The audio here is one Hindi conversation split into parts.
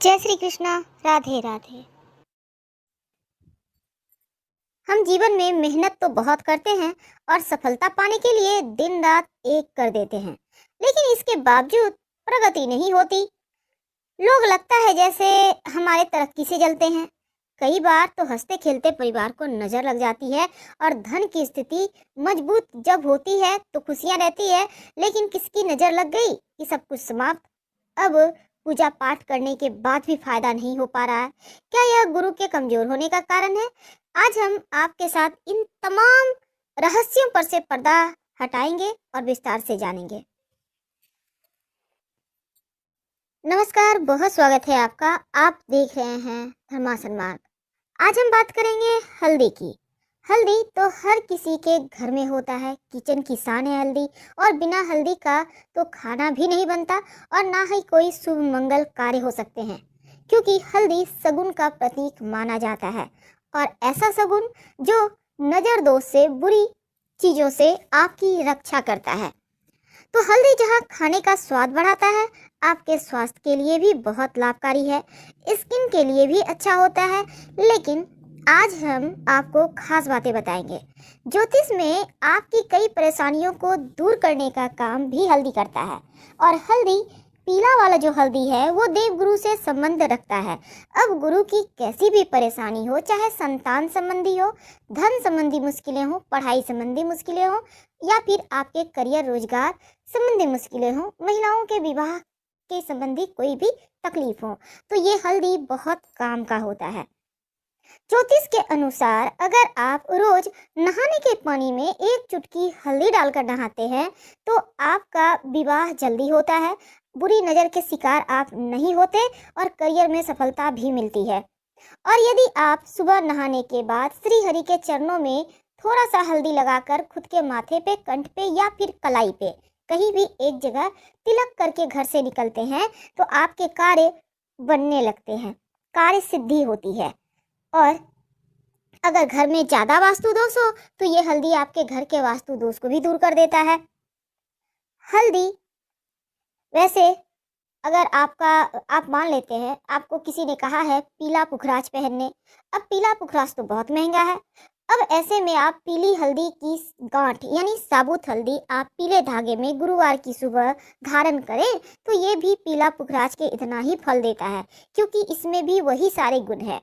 जय श्री कृष्णा। राधे राधे। हम जीवन में मेहनत तो बहुत करते हैं और सफलता पाने के लिए दिन रात एक कर देते हैं, लेकिन इसके बावजूद प्रगति नहीं होती। लोग लगता है जैसे हमारे तरक्की से जलते हैं। कई बार तो हंसते खेलते परिवार को नजर लग जाती है और धन की स्थिति मजबूत जब होती है तो खुशियां रहती है, लेकिन किसकी नजर लग गई कि सब कुछ समाप्त। अब पूजा पाठ करने के बाद भी फायदा नहीं हो पा रहा है। क्या यह गुरु के कमजोर होने का कारण है? आज हम आपके साथ इन तमाम रहस्यों पर से पर्दा हटाएंगे और विस्तार से जानेंगे। नमस्कार, बहुत स्वागत है आपका। आप देख रहे हैं धर्मासन मार्ग। आज हम बात करेंगे हल्दी की। हल्दी तो हर किसी के घर में होता है, किचन की शान है हल्दी, और बिना हल्दी का तो खाना भी नहीं बनता और ना ही कोई शुभ मंगल कार्य हो सकते हैं, क्योंकि हल्दी सगुन का प्रतीक माना जाता है और ऐसा सगुन जो नजर दोष से, बुरी चीजों से आपकी रक्षा करता है। तो हल्दी जहाँ खाने का स्वाद बढ़ाता है, आपके स्वास्थ्य के लिए भी बहुत लाभकारी है, स्किन के लिए भी अच्छा होता है। लेकिन आज हम आपको खास बातें बताएंगे। ज्योतिष में आपकी कई परेशानियों को दूर करने का काम भी हल्दी करता है, और हल्दी पीला वाला जो हल्दी है वो देव गुरु से संबंध रखता है। अब गुरु की कैसी भी परेशानी हो, चाहे संतान संबंधी हो, धन संबंधी मुश्किलें हो, पढ़ाई संबंधी मुश्किलें हो, या फिर आपके करियर रोजगार संबंधी मुश्किलें हो, महिलाओं के विवाह के संबंधी कोई भी तकलीफ हो, तो ये हल्दी बहुत काम का होता है। ज्योतिष के अनुसार अगर आप रोज नहाने के पानी में एक चुटकी हल्दी डालकर नहाते हैं तो आपका विवाह जल्दी होता है, बुरी नजर के शिकार आप नहीं होते और करियर में सफलता भी मिलती है। और यदि आप सुबह नहाने के बाद श्री हरि के चरणों में थोड़ा सा हल्दी लगाकर खुद के माथे पे, कंठ पे या फिर कलाई पे कहीं भी एक जगह तिलक करके घर से निकलते हैं तो आपके कार्य बनने लगते हैं, कार्य सिद्धि होती है। और अगर घर में ज्यादा वास्तु दोष हो तो ये हल्दी आपके घर के वास्तु दोष को भी दूर कर देता है। हल्दी वैसे अगर आप मान लेते हैं आपको किसी ने कहा है पीला पुखराज पहनने, अब पीला पुखराज तो बहुत महंगा है। अब ऐसे में आप पीली हल्दी की गांठ यानी साबुत हल्दी आप पीले धागे में गुरुवार की सुबह धारण करें तो ये भी पीला पुखराज के इतना ही फल देता है, क्योंकि इसमें भी वही सारे गुण है।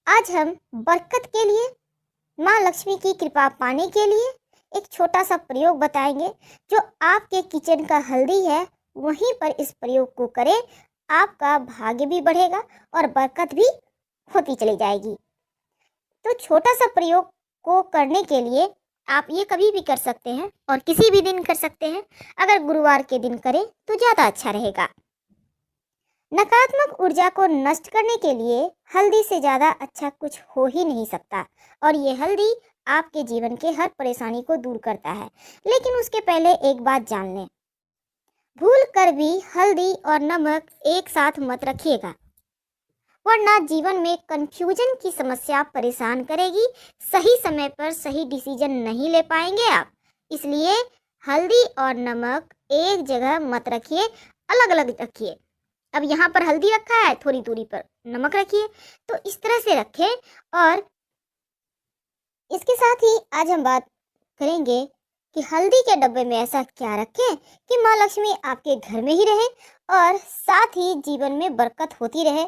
आज हम बरकत के लिए, माँ लक्ष्मी की कृपा पाने के लिए एक छोटा सा प्रयोग बताएंगे। जो आपके किचन का हल्दी है वहीं पर इस प्रयोग को करें, आपका भाग्य भी बढ़ेगा और बरकत भी होती चली जाएगी। तो छोटा सा प्रयोग को करने के लिए आप ये कभी भी कर सकते हैं और किसी भी दिन कर सकते हैं। अगर गुरुवार के दिन करें तो ज़्यादा अच्छा रहेगा। नकारात्मक ऊर्जा को नष्ट करने के लिए हल्दी से ज़्यादा अच्छा कुछ हो ही नहीं सकता, और ये हल्दी आपके जीवन के हर परेशानी को दूर करता है। लेकिन उसके पहले एक बात जान लें, भूल कर भी हल्दी और नमक एक साथ मत रखिएगा, वरना जीवन में कंफ्यूजन की समस्या परेशान करेगी। सही समय पर सही डिसीजन नहीं ले पाएंगे आप। इसलिए हल्दी और नमक एक जगह मत रखिए, अलग अलग रखिए। अब यहाँ पर हल्दी रखा है, थोड़ी दूरी पर नमक रखिए, तो इस तरह से रखें। और इसके साथ ही आज हम बात करेंगे कि हल्दी के डब्बे में ऐसा क्या रखें कि माँ लक्ष्मी आपके घर में ही रहे और साथ ही जीवन में बरकत होती रहे।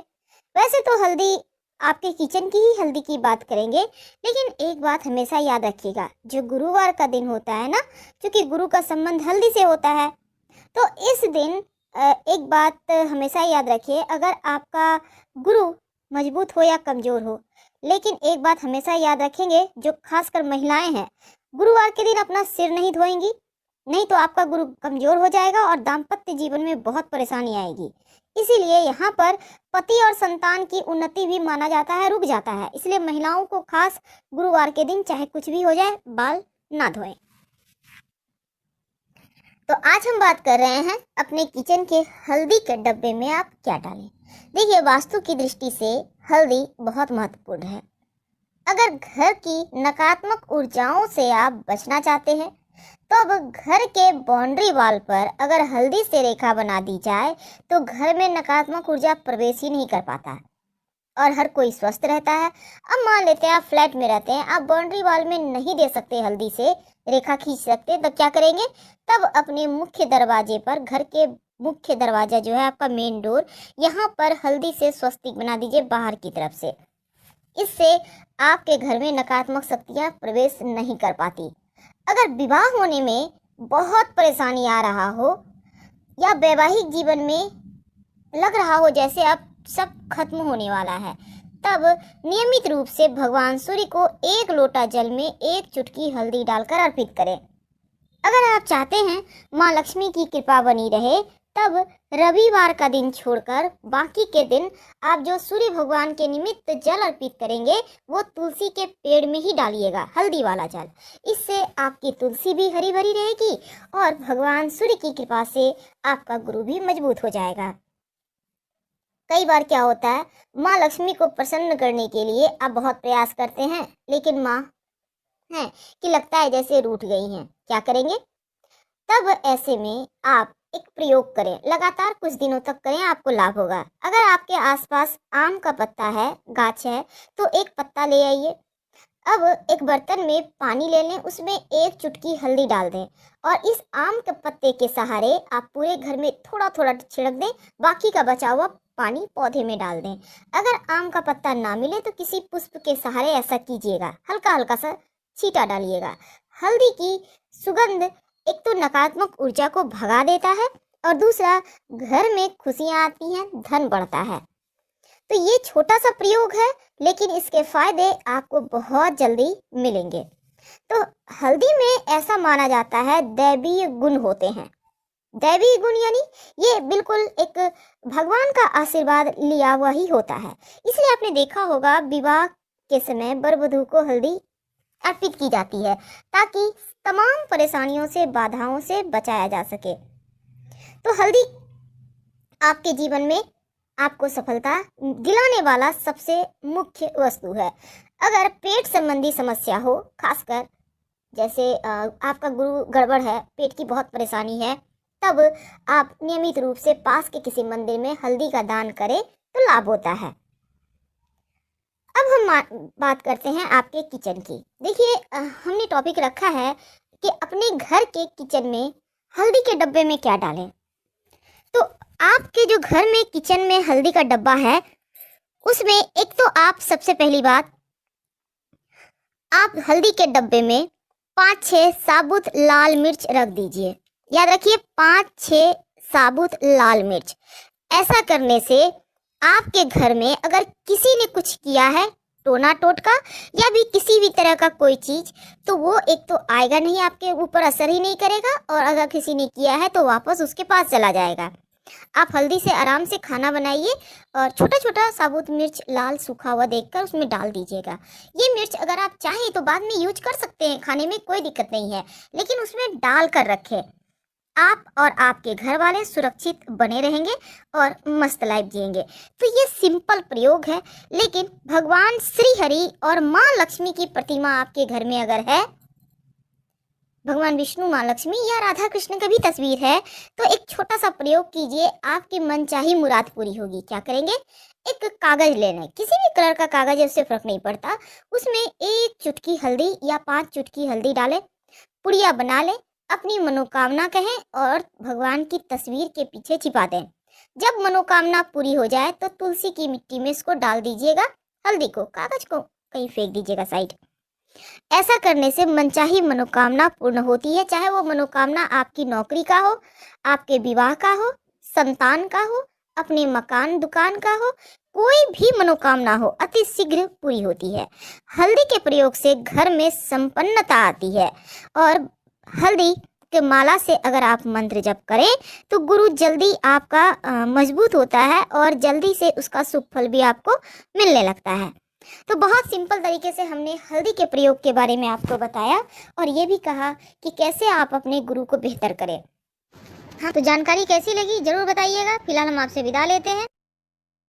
वैसे तो हल्दी आपके किचन की ही हल्दी की बात करेंगे, लेकिन एक बात हमेशा याद रखिएगा, जो गुरुवार का दिन होता है ना, क्योंकि गुरु का संबंध हल्दी से होता है, तो इस दिन एक बात हमेशा याद रखिए, अगर आपका गुरु मजबूत हो या कमजोर हो, लेकिन एक बात हमेशा याद रखेंगे, जो खासकर महिलाएं हैं, गुरुवार के दिन अपना सिर नहीं धोएंगी, नहीं तो आपका गुरु कमजोर हो जाएगा और दाम्पत्य जीवन में बहुत परेशानी आएगी। इसीलिए यहाँ पर पति और संतान की उन्नति भी माना जाता है, रुक जाता है। इसलिए महिलाओं को खास गुरुवार के दिन चाहे कुछ भी हो जाए बाल ना धोएं। तो आज हम बात कर रहे हैं अपने किचन के हल्दी के डब्बे में आप क्या डालें। देखिए, वास्तु की दृष्टि से हल्दी बहुत महत्वपूर्ण है। अगर घर की नकारात्मक ऊर्जाओं से आप बचना चाहते हैं तो अब घर के बाउंड्री वॉल पर अगर हल्दी से रेखा बना दी जाए तो घर में नकारात्मक ऊर्जा प्रवेश ही नहीं कर पाता है और हर कोई स्वस्थ रहता है। अब मान लेते हैं आप फ्लैट में रहते हैं, आप बाउंड्री वॉल में नहीं दे सकते हल्दी से रेखा खींच सकते, तब क्या करेंगे? तब अपने मुख्य दरवाजे पर, घर के मुख्य दरवाजा जो है आपका मेन डोर, यहाँ पर हल्दी से स्वस्तिक बना दीजिए बाहर की तरफ से। इससे आपके घर में नकारात्मक शक्तियाँ प्रवेश नहीं कर पाती। अगर विवाह होने में बहुत परेशानी आ रहा हो या वैवाहिक जीवन में लग रहा हो जैसे अब सब खत्म होने वाला है, तब नियमित रूप से भगवान सूर्य को 1 लोटा जल में 1 चुटकी हल्दी डालकर अर्पित करें। अगर आप चाहते हैं माँ लक्ष्मी की कृपा बनी रहे, तब रविवार का दिन छोड़कर बाकी के दिन आप जो सूर्य भगवान के निमित्त जल अर्पित करेंगे वो तुलसी के पेड़ में ही डालिएगा, हल्दी वाला जल। इससे आपकी तुलसी भी हरी भरी रहेगी और भगवान सूर्य की कृपा से आपका गुरु भी मजबूत हो जाएगा। कई बार क्या होता है, माँ लक्ष्मी को प्रसन्न करने के लिए आप बहुत प्रयास करते हैं, लेकिन माँ है कि लगता है जैसे रूठ गई हैं। क्या करेंगे? तब ऐसे में आप एक प्रयोग करें, लगातार कुछ दिनों तक करें, आपको लाभ होगा। अगर आपके आसपास आम का पत्ता है, गाछ है, तो एक पत्ता ले आइए। अब एक बर्तन में पानी ले लें, उसमें 1 चुटकी हल्दी डाल दें और इस आम के पत्ते के सहारे आप पूरे घर में थोड़ा थोड़ा छिड़क दें, बाकी का बचा हुआ पानी पौधे में डाल दें। अगर आम का पत्ता ना मिले तो किसी पुष्प के सहारे ऐसा कीजिएगा, हल्का हल्का सा छींटा डालिएगा। हल्दी की सुगंध एक तो नकारात्मक ऊर्जा को भगा देता है और दूसरा घर में खुशियाँ आती हैं, धन बढ़ता है। तो ये छोटा सा प्रयोग है, लेकिन इसके फायदे आपको बहुत जल्दी मिलेंगे। तो हल्दी में ऐसा माना जाता है दैवीय गुण होते हैं। दैवीय गुण यानी ये बिल्कुल एक भगवान का आशीर्वाद लिया हुआ ही होता है। इसलिए आपने देखा होगा विवाह के समय वर वधू को हल्दी अर्पित की जाती है ताकि तमाम परेशानियों से, बाधाओं से बचाया जा सके। तो हल्दी आपके जीवन में आपको सफलता दिलाने वाला सबसे मुख्य वस्तु है। अगर पेट संबंधी समस्या हो, खासकर जैसे आपका गुरु गड़बड़ है, पेट की बहुत परेशानी है, तब आप नियमित रूप से पास के किसी मंदिर में हल्दी का दान करें तो लाभ होता है। अब हम बात करते हैं आपके किचन की। देखिए, हमने टॉपिक रखा है कि अपने घर के किचन में हल्दी के डब्बे में क्या डालें। तो आपके जो घर में किचन में हल्दी का डब्बा है, उसमें एक तो आप सबसे पहली बात, आप हल्दी के डब्बे में 5-6 साबुत लाल मिर्च रख दीजिए। याद रखिए, 5-6 साबुत लाल मिर्च। ऐसा करने से आपके घर में अगर किसी ने कुछ किया है, टोना टोटका या भी किसी भी तरह का कोई चीज, तो वो एक तो आएगा नहीं, आपके ऊपर असर ही नहीं करेगा, और अगर किसी ने किया है तो वापस उसके पास चला जाएगा। आप हल्दी से आराम से खाना बनाइए और छोटा छोटा साबुत मिर्च लाल सूखा हुआ देखकर उसमें डाल दीजिएगा। ये मिर्च अगर आप चाहें तो बाद में यूज कर सकते हैं, खाने में कोई दिक्कत नहीं है, लेकिन उसमें डाल कर रखें। आप और आपके घर वाले सुरक्षित बने रहेंगे और मस्त लाइफ जिएंगे। तो ये सिंपल प्रयोग है, लेकिन भगवान श्री हरि और माँ लक्ष्मी की प्रतिमा आपके घर में अगर है, भगवान विष्णु, माँ लक्ष्मी या राधा कृष्ण की भी तस्वीर है, तो एक छोटा सा प्रयोग कीजिए, आपकी मनचाही मुराद पूरी होगी। क्या करेंगे? एक कागज लेना है, किसी भी कलर का कागज है, उससे फर्क नहीं पड़ता, उसमें 1 चुटकी हल्दी या 5 चुटकी हल्दी डालें, पुड़िया बना लें, अपनी मनोकामना कहें और भगवान की तस्वीर के पीछे छिपा दें। जब मनोकामना पूरी हो जाए तो तुलसी की मिट्टी में इसको डाल दीजिएगा, हल्दी को, कागज को कहीं फेंक दीजिएगा साइड। ऐसा करने से मनचाही मनोकामना पूर्ण होती है, चाहे वो मनोकामना आपकी नौकरी का हो, आपके विवाह का हो, संतान का हो, अपने मकान दुकान का हो, कोई भी मनोकामना हो, अति शीघ्र पूरी होती है। हल्दी के प्रयोग से घर में संपन्नता आती है और हल्दी के माला से अगर आप मंत्र जप करें तो गुरु जल्दी आपका मजबूत होता है और जल्दी से उसका शुभ फल भी आपको मिलने लगता है। तो बहुत सिंपल तरीके से हमने हल्दी के प्रयोग के बारे में आपको बताया और ये भी कहा कि कैसे आप अपने गुरु को बेहतर करें। हाँ, तो जानकारी कैसी लगी जरूर बताइएगा। फिलहाल हम आपसे विदा लेते हैं।